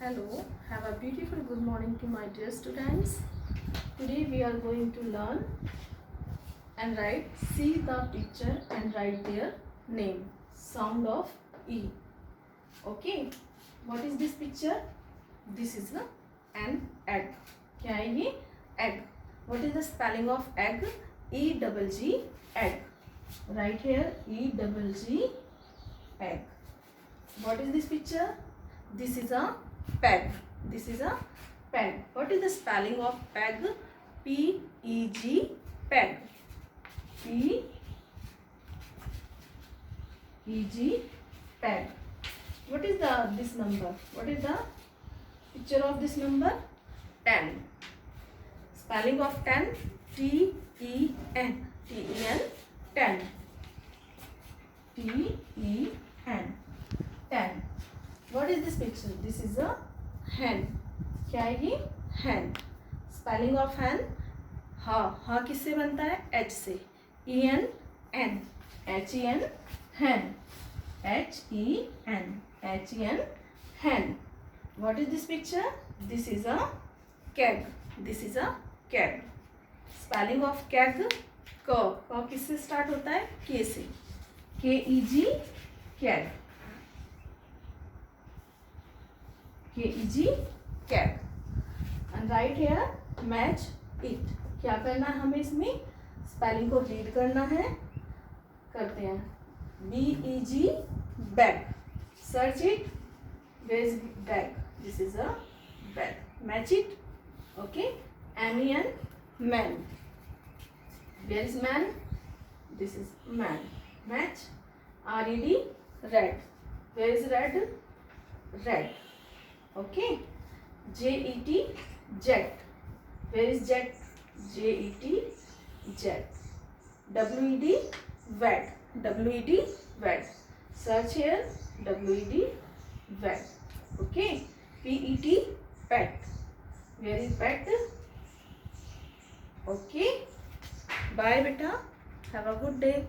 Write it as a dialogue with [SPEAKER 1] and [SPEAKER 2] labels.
[SPEAKER 1] Hello, have a beautiful good morning to my dear students. Today we are going to learn and write, see the picture and write their name. Sound of E. Okay, what is this picture? This is an egg. क्या है ये? Egg. What is the spelling of egg? E-double-G, egg. Right here, E-double-G, egg. What is this picture? This is a peg. This is a peg. What is the spelling of peg? P-E-G, peg. P-E-G, peg. What is this number? What is the picture of this number? 10. Spelling of 10? T-E-N. T-E-N, 10. T-E-N, 10. What is this picture? This is a hen. क्या है ये? hen. Spelling of hen? हा किससे बनता है? H से. E-N, N. H-E-N, hen. H-E-N, H-E-N, hen. What is this picture? This is a keg. This is a keg. Spelling of keg? क किससे start होता है? K से. K-E-G, keg. K-E-G, keg. And right here, match it. क्या करना है हमें इसमें? स्पेलिंग को रीड करना है. करते हैं. B-E-G, bag. Search it. Where is bag? This is a bag. Match it. Okay. M-E-N, man. Where is man? This is man. Match. R-E-D, red. Where is red? Red. Okay. J-E-T, jet. Where is jet? J-E-T, jet. W-E-D, wet. W-E-D, wet. Search here. W-E-D, wet. Okay. P-E-T, pet. Where is pet? Okay. Bye beta. Have a good day.